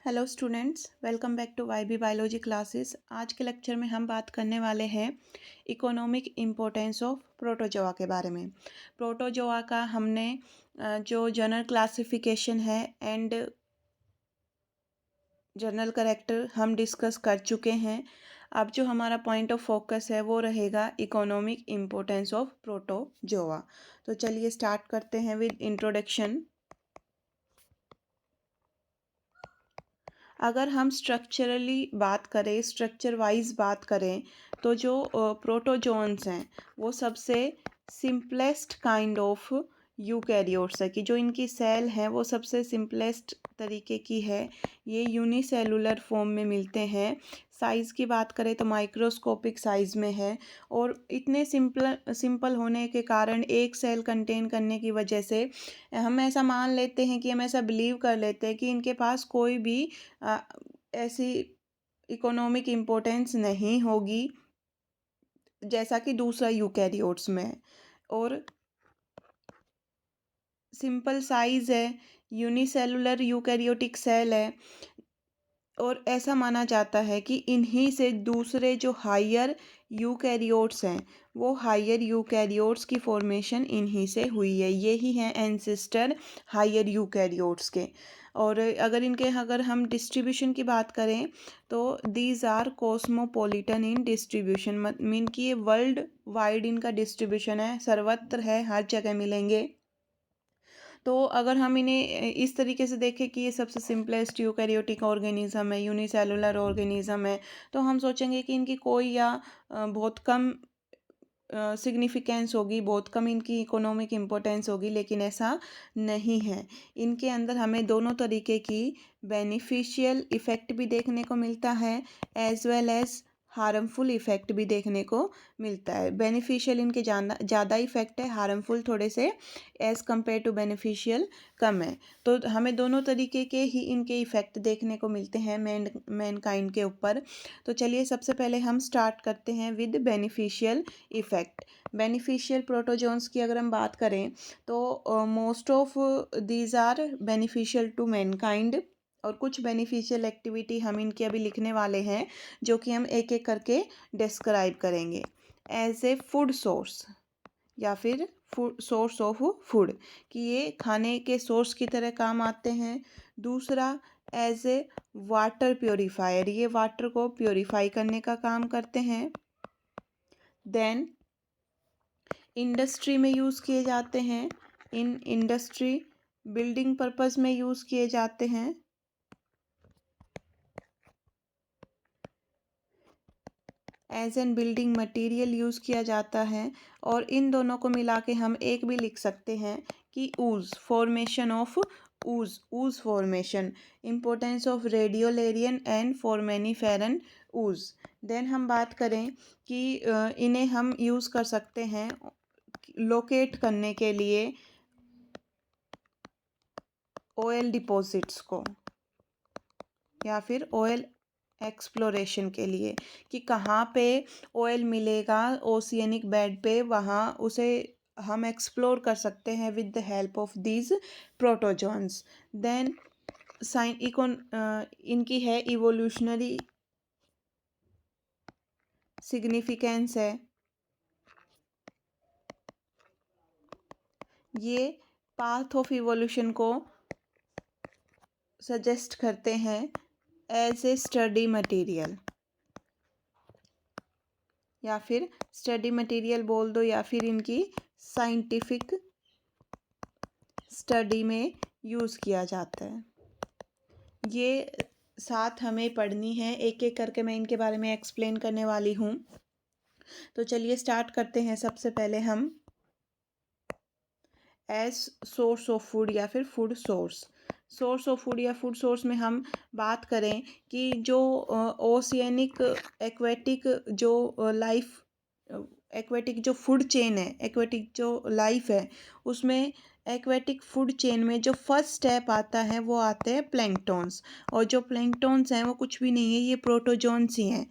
Hello students, welcome back to YB biology classes. आज के lecture में हम बात करने वाले हैं इकोनॉमिक इम्पोर्टेंस ऑफ प्रोटोजोआ के बारे में। प्रोटोजोआ का हमने जो जनरल क्लासिफिकेशन है एंड जनरल कैरेक्टर हम डिस्कस कर चुके हैं। अब जो हमारा पॉइंट ऑफ फोकस है वो रहेगा इकोनॉमिक इम्पोर्टेंस ऑफ प्रोटोजोआ। तो चलिए स्टार्ट करते हैं विद इंट्रोडक्शन। अगर हम स्ट्रक्चरली बात करें, स्ट्रक्चर वाइज बात करें, तो जो प्रोटोजोन्स हैं वो सबसे सिंपलेस्ट काइंड ऑफ यूकैरियोट्स है, कि जो इनकी सेल है वो सबसे सिंपलेस्ट तरीके की है। ये यूनिसेलुलर फॉर्म में मिलते हैं। साइज़ की बात करें तो माइक्रोस्कोपिक साइज़ में है, और इतने सिंपल होने के कारण एक सेल कंटेन करने की वजह से हम ऐसा मान लेते हैं, कि हम ऐसा बिलीव कर लेते हैं कि इनके पास कोई भी ऐसी इकोनॉमिक इम्पोर्टेंस नहीं होगी जैसा कि दूसरा यूकैरियोट्स में है। और सिंपल साइज है, यूनिसेलुलर यूकैरियोटिक सेल है, और ऐसा माना जाता है कि इन्हीं से दूसरे जो हायर यूकैरियोट्स हैं वो हायर यूकैरियोट्स की फॉर्मेशन इन्हीं से हुई है। ये ही हैं एंसेस्टर हायर यूकैरियोट्स के। और अगर हम डिस्ट्रीब्यूशन की बात करें तो these are cosmopolitan in distribution, mean कि ये वर्ल्ड वाइड इनका डिस्ट्रीब्यूशन है, सर्वत्र है, हर जगह मिलेंगे। तो अगर हम इन्हें इस तरीके से देखें कि ये सबसे सिंपलेस्ट यूकैरियोटिक ऑर्गेनिज्म है, यूनिसेलुलर ऑर्गेनिज्म है, तो हम सोचेंगे कि इनकी कोई या बहुत कम सिग्निफिकेंस होगी, बहुत कम इनकी इकोनॉमिक इम्पोर्टेंस होगी, लेकिन ऐसा नहीं है। इनके अंदर हमें दोनों तरीके की बेनिफिशियल इफ़ेक्ट भी देखने को मिलता है, as well as harmful effect भी देखने को मिलता है। बेनिफिशियल इनके ज़्यादा इफ़ेक्ट है, हार्मफुल थोड़े से एज़ कम्पेयर टू बेनिफिशियल कम है। तो हमें दोनों तरीके के ही इनके इफ़ेक्ट देखने को मिलते हैं मैनकाइंड के ऊपर। तो चलिए सबसे पहले हम स्टार्ट करते हैं with beneficial effect. Beneficial protozoans की अगर हम बात करें तो most of these are beneficial to mankind, और कुछ बेनिफिशियल एक्टिविटी हम इनके अभी लिखने वाले हैं, जो कि हम एक एक करके डिस्क्राइब करेंगे। एज ए फूड सोर्स या फिर सोर्स ऑफ फूड, कि ये खाने के सोर्स की तरह काम आते हैं। दूसरा, एज ए वाटर प्योरीफायर, ये वाटर को प्योरीफाई करने का काम करते हैं। देन इंडस्ट्री में यूज़ किए जाते हैं, इन इंडस्ट्री बिल्डिंग पर्पस में यूज़ किए जाते हैं। As an building material use किया जाता है। और इन दोनों को मिला के हम एक भी लिख सकते हैं कि ooze, formation of ooze formation, importance of radiolarian and foraminiferan ooze. Then हम बात करें कि इन्हें हम यूज़ कर सकते हैं लोकेट करने के लिए ऑयल डिपॉजिट्स को, या फिर ऑयल एक्सप्लोरेशन के लिए, कि कहाँ पे ऑयल मिलेगा ओशियनिक बेड पे, वहाँ उसे हम एक्सप्लोर कर सकते हैं with the help of these protozoans. Then इनकी है इवोल्यूशनरी सिग्निफिकेंस है। ये पाथ ऑफ इवोल्यूशन को सजेस्ट करते हैं एज ए स्टडी मटेरियल, या फिर स्टडी मटेरियल बोल दो, या फिर इनकी साइंटिफिक स्टडी में यूज़ किया जाता है। ये साथ हमें पढ़नी है, एक एक करके मैं इनके बारे में एक्सप्लेन करने वाली हूँ। तो चलिए स्टार्ट करते हैं। सबसे पहले हम एज सोर्स ऑफ फूड या फिर food source, source of food या फूड सोर्स में हम बात करें कि जो ओशियनिक एक्वेटिक जो लाइफ, एक्वेटिक जो फूड चेन है, एक्वेटिक जो लाइफ है, उसमें एक्वेटिक फूड चेन में जो फर्स्ट स्टेप आता है वो आते हैं प्लैंकटॉन्स। और जो प्लैंकटॉन्स हैं वो कुछ भी नहीं है, ये प्रोटोजोन्स ही हैं।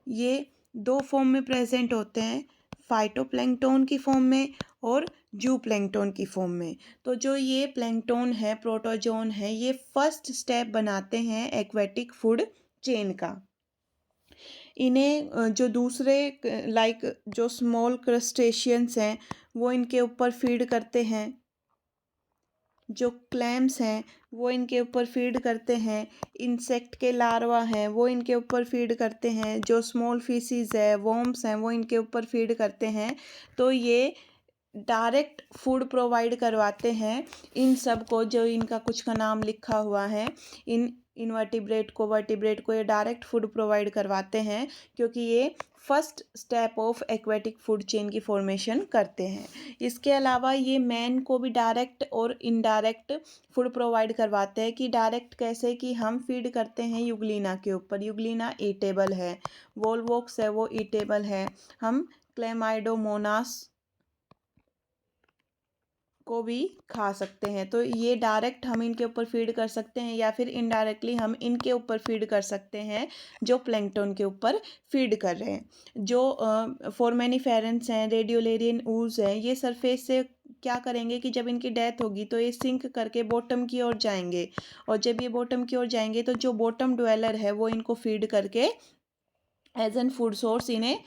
ये दो फॉर्म में प्रेजेंट होते हैं, फाइटोप्लैंक्टन की फॉर्म में और जू प्लैंकटन की फॉर्म में। तो जो ये प्लैंकटन है, प्रोटोजोन है, ये फर्स्ट स्टेप बनाते हैं एक्वेटिक फूड चेन का। इन्हें जो दूसरे लाइक जो स्मॉल क्रस्टेशियंस हैं वो इनके ऊपर फीड करते हैं, जो क्लैम्स हैं वो इनके ऊपर फीड करते हैं, इंसेक्ट के लार्वा हैं वो इनके ऊपर फीड करते हैं, जो स्मॉल फिशीज है, वर्म्स हैं, वो इनके ऊपर फीड करते हैं। तो ये डायरेक्ट फूड प्रोवाइड करवाते हैं इन सब को, जो इनका कुछ का नाम लिखा हुआ है, इन इनवर्टिब्रेट को, वर्टिब्रेट को ये डायरेक्ट फूड प्रोवाइड करवाते हैं, क्योंकि ये first step of aquatic food chain की फॉर्मेशन करते हैं। इसके अलावा ये मैन को भी डायरेक्ट और इनडायरेक्ट फूड प्रोवाइड करवाते हैं। कि डायरेक्ट कैसे, कि हम फीड करते हैं यूग्लिना के ऊपर, यूग्लिना ईटेबल है, वोलवॉक्स है वो ईटेबल है, हम क्लेमाइडोमोनास को भी खा सकते हैं। तो ये डायरेक्ट हम इनके ऊपर फीड कर सकते हैं, या फिर इनडायरेक्टली हम इनके ऊपर फीड कर सकते हैं जो प्लैंकटन के ऊपर फीड कर रहे हैं। जो फोरमेनिफेरन्स हैं, रेडियोलेरियन ऊज हैं, ये सरफेस से क्या करेंगे कि जब इनकी डेथ होगी तो ये सिंक करके बॉटम की ओर जाएंगे, और जब ये बॉटम की ओर जाएंगे तो जो बॉटम ड्वेलर है वो इनको फीड करके एज एन फूड सोर्स इन्हें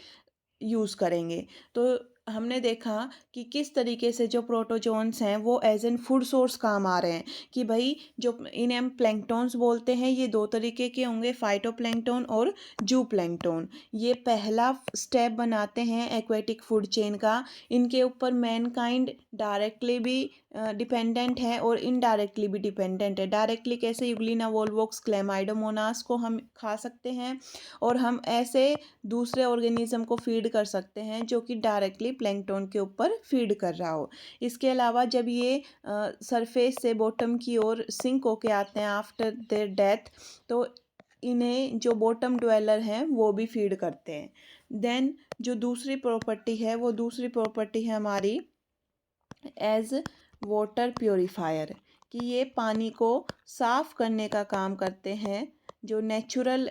यूज़ करेंगे। तो हमने देखा कि किस तरीके से जो प्रोटोजोन्स हैं वो एज एन फूड सोर्स काम आ रहे हैं। कि भाई जो इन्हें हम प्लैंकटन्स बोलते हैं, ये दो तरीके के होंगे, फाइटोप्लैंकटन और जू प्लैंकटन। ये पहला स्टेप बनाते हैं एक्वेटिक फूड चेन का। इनके ऊपर मैनकाइंड डायरेक्टली भी डिपेंडेंट है और इनडायरेक्टली भी डिपेंडेंट है। डायरेक्टली कैसे, यूग्लिना, वोलवॉक्स, क्लेमाइडोमोनास को हम खा सकते हैं, और हम ऐसे दूसरे ऑर्गेनिज्म को फीड कर सकते हैं जो कि डायरेक्टली प्लैंकटन के ऊपर फीड कर रहा हो। इसके अलावा जब ये सरफेस से बॉटम की ओर सिंक होके आते हैं आफ्टर देयर डेथ, तो इन्हें जो बॉटम ड्वेलर हैं वो भी फीड करते हैं। देन जो दूसरी प्रॉपर्टी है, वो दूसरी प्रॉपर्टी है हमारी एज वाटर प्योरीफायर। कि ये पानी को साफ़ करने का काम करते हैं। जो नेचुरल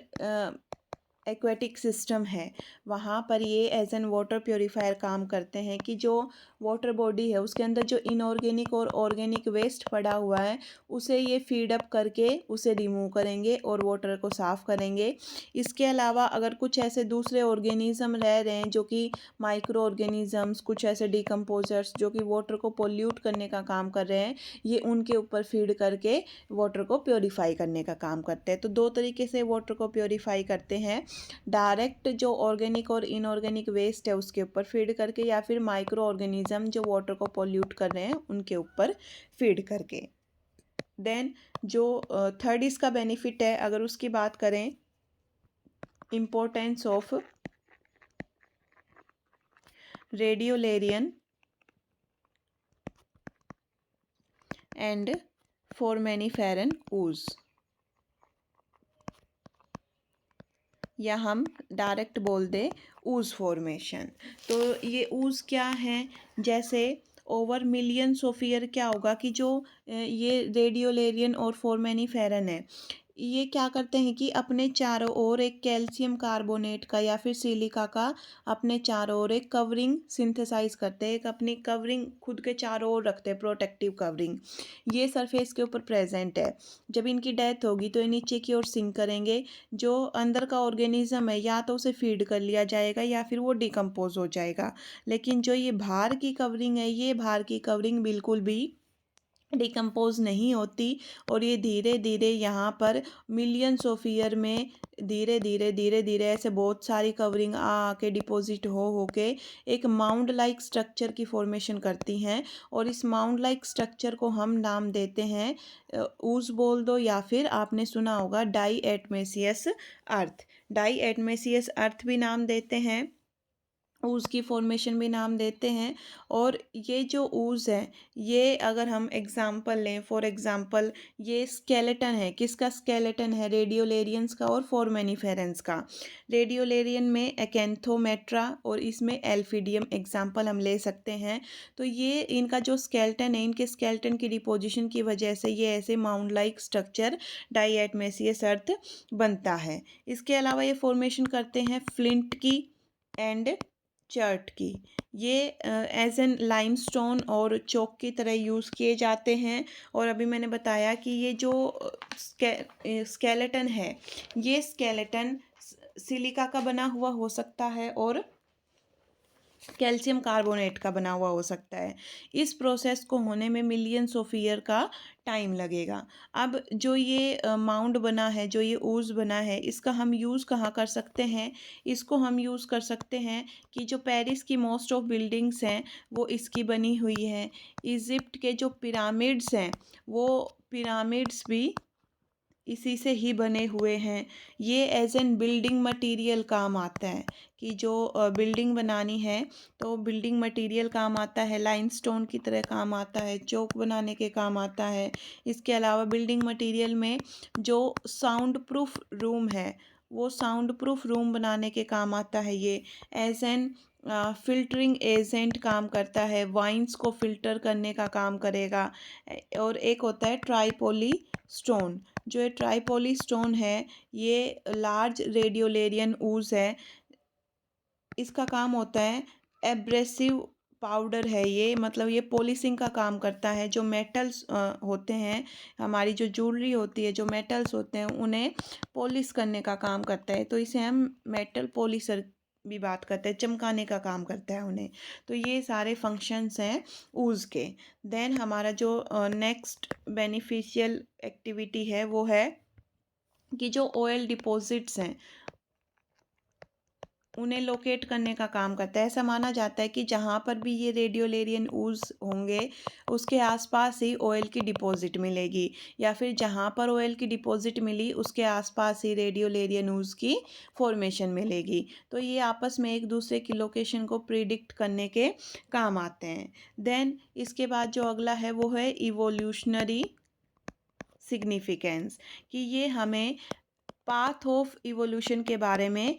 एक्वेटिक सिस्टम है वहाँ पर ये एज एन वाटर प्योरीफायर काम करते हैं। कि जो वाटर बॉडी है उसके अंदर जो इनऑर्गेनिक और ऑर्गेनिक वेस्ट पड़ा हुआ है उसे ये फीड अप करके उसे रिमूव करेंगे और वाटर को साफ़ करेंगे। इसके अलावा अगर कुछ ऐसे दूसरे ऑर्गेनिज्म रह रहे हैं जो कि माइक्रो ऑर्गेनिजम्स, कुछ ऐसे डिकम्पोजर्स जो कि वाटर को पोल्यूट करने का काम कर रहे हैं, ये उनके ऊपर फीड करके वाटर को प्योरीफाई करने का काम करते हैं। तो दो तरीके से वाटर को प्योरीफाई करते हैं, डायरेक्ट जो ऑर्गेनिक और इनऑर्गेनिक वेस्ट है उसके ऊपर फीड करके, या फिर माइक्रो ऑर्गेनिज्म जो वाटर को पोल्यूट कर रहे हैं उनके ऊपर फीड करके। देन जो थर्ड इसका बेनिफिट है, अगर उसकी बात करें, importance of radiolarian and फोरमेनिफेरन ooze, या हम डायरेक्ट बोल दे ooze फॉर्मेशन। तो ये ooze क्या है, जैसे ओवर मिलियंस ऑफ ईयर क्या होगा कि जो ये रेडियोलेरियन और फोरमेनिफेरन है, ये क्या करते हैं कि अपने चारों ओर एक कैल्शियम कार्बोनेट का या फिर सिलिका का अपने चारों ओर एक कवरिंग सिंथेसाइज करते हैं। एक अपनी कवरिंग खुद के चारों ओर रखते हैं, प्रोटेक्टिव कवरिंग। ये सरफेस के ऊपर प्रेजेंट है। जब इनकी डेथ होगी तो ये नीचे की ओर सिंक करेंगे। जो अंदर का ऑर्गेनिज्म है या तो उसे फीड कर लिया जाएगा या फिर वो डिकम्पोज हो जाएगा। लेकिन जो ये बाहर की कवरिंग है, ये बाहर की कवरिंग बिल्कुल भी डिकम्पोज नहीं होती, और ये धीरे धीरे यहाँ पर मिलियंस ऑफ ईयर में धीरे धीरे धीरे धीरे ऐसे बहुत सारी कवरिंग आके डिपॉजिट हो के एक माउंड लाइक स्ट्रक्चर की फॉर्मेशन करती हैं। और इस माउंड लाइक स्ट्रक्चर को हम नाम देते हैं ऊज बोल दो, या फिर आपने सुना होगा डाईएटमेसियस अर्थ। डाईएटमेसियस अर्थ भी नाम देते हैं, ऊज़ की फॉर्मेशन भी नाम देते हैं। और ये जो ऊज़ है, ये अगर हम एग्जांपल लें, फॉर एग्जांपल ये स्केलेटन है, किसका स्केलेटन है, रेडियोलेरियंस का और फोरमेनिफेरन्स का। रेडियोलेरियन में एकैंथोमेट्रा और इसमें एल्फिडियम एग्जांपल हम ले सकते हैं। तो ये इनका जो स्केलेटन है, इनके स्केलेटन की डिपोजिशन की वजह से ये ऐसे माउंड लाइक स्ट्रक्चर डाईएटमेसियस अर्थ बनता है। इसके अलावा ये फॉर्मेशन करते हैं फ्लिंट की एंड चर्ट की। ये एज एन लाइमस्टोन और चौक की तरह यूज़ किए जाते हैं। और अभी मैंने बताया कि ये जो स्केलेटन है, ये स्केलेटन सिलिका का बना हुआ हो सकता है और कैल्शियम कार्बोनेट का बना हुआ हो सकता है। इस प्रोसेस को होने में मिलियंस ऑफ ईयर का टाइम लगेगा। अब जो ये माउंड बना है, जो ये ऊज़ बना है, इसका हम यूज़ कहाँ कर सकते हैं? इसको हम यूज़ कर सकते हैं कि जो पेरिस की मोस्ट ऑफ बिल्डिंग्स हैं वो इसकी बनी हुई हैं। इजिप्ट के जो पिरामिड्स हैं वो पिरामिड्स भी इसी से ही बने हुए हैं। ये एज एन बिल्डिंग मटेरियल काम आता है कि जो बिल्डिंग बनानी है तो बिल्डिंग मटेरियल काम आता है, लाइमस्टोन की तरह काम आता है, चौक बनाने के काम आता है। इसके अलावा बिल्डिंग मटेरियल में जो साउंड प्रूफ रूम है वो साउंड प्रूफ रूम बनाने के काम आता है। ये एज एन फिल्टरिंग एजेंट काम करता है, वाइन्स को फिल्टर करने का काम करेगा। और एक होता है ट्राइपोली स्टोन। जो ये ट्राइपोली स्टोन है ये लार्ज रेडियोलेरियन ऊज है। इसका काम होता है एब्रेसिव पाउडर है ये, मतलब ये पॉलिशिंग का काम करता है। जो मेटल्स होते हैं, हमारी जो ज्वेलरी होती है, जो मेटल्स होते हैं उन्हें पॉलिश करने का काम करता है। तो इसे हम मेटल पॉलिशर भी बात करते हैं, चमकाने का काम करता है उन्हें। तो ये सारे फंक्शंस हैं ऊज के। देन हमारा जो नेक्स्ट बेनिफिशियल एक्टिविटी है वो है कि जो ऑयल डिपॉजिट्स हैं उन्हें लोकेट करने का काम करता है। ऐसा माना जाता है कि जहाँ पर भी ये रेडियोलेरियन ऊज होंगे उसके आसपास ही ऑयल की डिपॉजिट मिलेगी, या फिर जहाँ पर ऑयल की डिपॉजिट मिली उसके आसपास ही रेडियोलेरियन ऊज की फॉर्मेशन मिलेगी। तो ये आपस में एक दूसरे की लोकेशन को प्रिडिक्ट करने के काम आते हैं। देन इसके बाद जो अगला है वो है इवोल्यूशनरी सिग्निफिकेंस, कि ये हमें पाथ ऑफ इवोल्यूशन के बारे में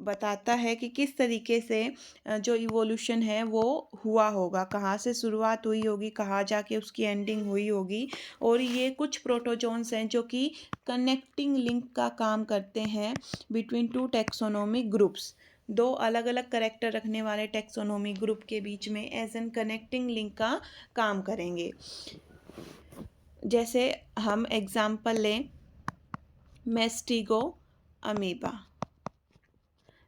बताता है कि किस तरीके से जो इवोल्यूशन है वो हुआ होगा, कहाँ से शुरुआत हुई होगी, कहाँ जाके उसकी एंडिंग हुई होगी। और ये कुछ प्रोटोजोन्स हैं जो कि कनेक्टिंग लिंक का काम करते हैं बिटवीन टू टेक्सोनोमिक ग्रुप्स। दो अलग अलग करेक्टर रखने वाले टेक्सोनोमिक ग्रुप के बीच में एज एन कनेक्टिंग लिंक का काम करेंगे। जैसे हम एग्जाम्पल लें मेस्टिगो अमीबा।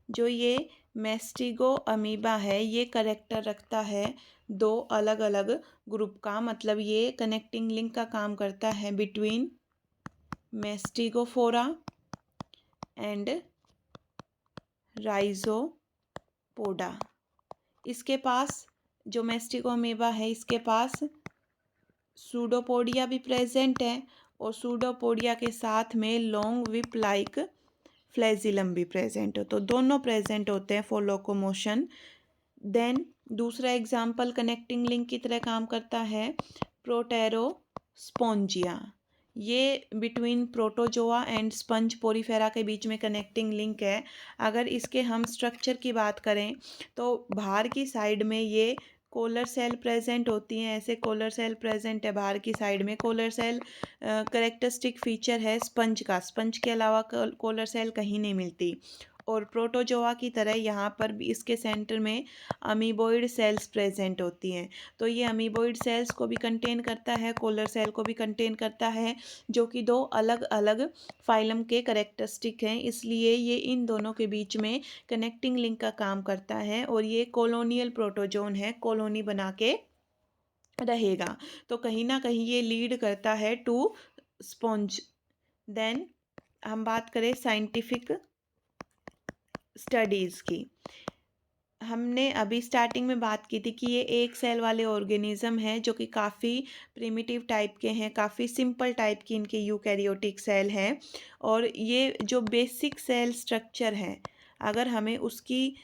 जो ये मेस्टिगो अमीबा है ये करेक्टर रखता है दो अलग अलग ग्रुप का, मतलब ये कनेक्टिंग लिंक का काम करता है बिटवीन मेस्टिगोफोरा एंड राइजोपोडा। इसके पास जो मेस्टिगो अमीबा है इसके पास सूडोपोडिया भी प्रेजेंट है और सूडोपोडिया के साथ में लॉन्ग विप लाइक फ्लैजिलम भी प्रेजेंट हो, तो दोनों प्रेजेंट होते हैं फॉर लोकोमोशन। देन दूसरा एग्जाम्पल कनेक्टिंग लिंक की तरह काम करता है प्रोटेरोस्पोंजिया। ये between protozoa and sponge Porifera के बीच में कनेक्टिंग लिंक है। अगर इसके हम स्ट्रक्चर की बात करें तो बाहर की साइड में ये कोलर सेल प्रेजेंट होती हैं, ऐसे कोलर सेल प्रेजेंट है बाहर की साइड में। कोलर सेल करेक्टरिस्टिक फीचर है स्पंज का, स्पंज के अलावा कोलर सेल कहीं नहीं मिलती। और प्रोटोजोआ की तरह यहाँ पर भी इसके सेंटर में अमीबोइड सेल्स प्रेजेंट होती हैं। तो ये अमीबोइड सेल्स को भी कंटेन करता है, कोलर सेल को भी कंटेन करता है, जो कि दो अलग अलग फाइलम के करेक्टरिस्टिक हैं। इसलिए ये इन दोनों के बीच में कनेक्टिंग लिंक का काम करता है और ये कॉलोनियल प्रोटोजोन है, कॉलोनी बना के रहेगा। तो कहीं ना कहीं ये लीड करता है टू स्पॉन्ज। देन हम बात करें साइंटिफिक स्टडीज़ की। हमने अभी स्टार्टिंग में बात की थी कि ये एक सेल वाले ऑर्गेनिज्म हैं जो कि काफ़ी प्रिमिटिव टाइप के हैं, काफ़ी सिंपल टाइप की इनके यूकैरियोटिक सेल हैं। और ये जो बेसिक सेल स्ट्रक्चर है अगर हमें उसकी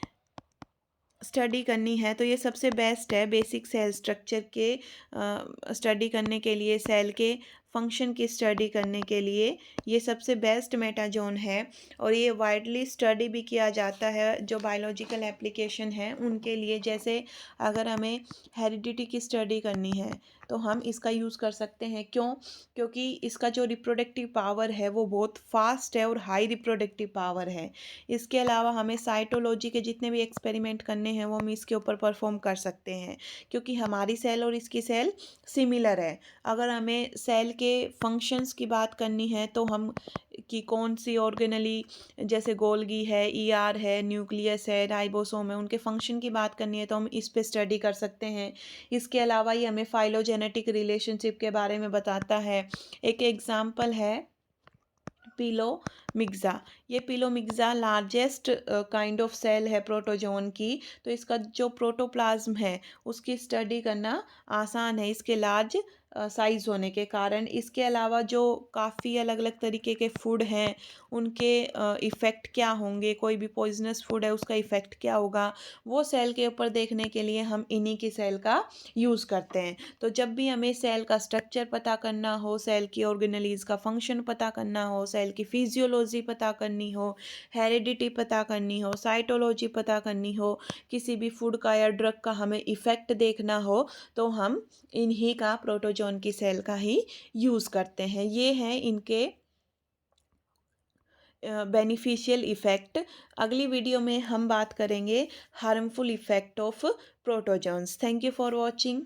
स्टडी करनी है तो ये सबसे बेस्ट है। बेसिक सेल स्ट्रक्चर के स्टडी करने के लिए, सेल के फंक्शन की स्टडी करने के लिए ये सबसे बेस्ट मेटाजोन है। और ये वाइडली स्टडी भी किया जाता है जो बायोलॉजिकल एप्लीकेशन है उनके लिए। जैसे अगर हमें हेरिडिटी की स्टडी करनी है तो हम इसका यूज़ कर सकते हैं। क्यों? क्योंकि इसका जो रिप्रोडक्टिव पावर है वो बहुत फास्ट है और हाई रिप्रोडक्टिव पावर है। इसके अलावा हमें साइटोलॉजी के जितने भी एक्सपेरिमेंट करने हैं वो हम इसके ऊपर परफॉर्म कर सकते हैं, क्योंकि हमारी सेल और इसकी सेल सिमिलर है। अगर हमें सेल के फंक्शंस की बात करनी है तो हम कि कौन सी ऑर्गेनली, जैसे गोल्गी है, ईआर है, न्यूक्लियस है, राइबोसोम है, उनके फंक्शन की बात करनी है तो हम इस पे स्टडी कर सकते हैं। इसके अलावा ये हमें फाइलोजेनेटिक रिलेशनशिप के बारे में बताता है। एक एग्जाम्पल है पिलोमिक्सा। ये पिलोमिक्सा लार्जेस्ट काइंड ऑफ सेल है प्रोटोजोन की। तो इसका जो प्रोटोप्लाज्म है उसकी स्टडी करना आसान है, इसके लार्ज साइज होने के कारण। इसके अलावा जो काफ़ी अलग अलग तरीके के फूड हैं उनके इफ़ेक्ट क्या होंगे, कोई भी पॉइजनस फूड है उसका इफ़ेक्ट क्या होगा, वो सेल के ऊपर देखने के लिए हम इन्हीं की सेल का यूज़ करते हैं। तो जब भी हमें सेल का स्ट्रक्चर पता करना हो, सेल की ऑर्गेनेलीज का फंक्शन पता करना हो, सेल की फिजियोलॉजी पता करनी हो, हेरिडिटी पता करनी हो, साइटोलॉजी पता करनी हो, किसी भी फूड का या ड्रग का हमें इफ़ेक्ट देखना हो, तो हम इन्हीं का प्रोटोजोन की सेल का ही यूज़ करते हैं। ये हैं इनके बेनिफिशियल इफ़ेक्ट। अगली वीडियो में हम बात करेंगे harmful effect of protozoans. Thank you for watching.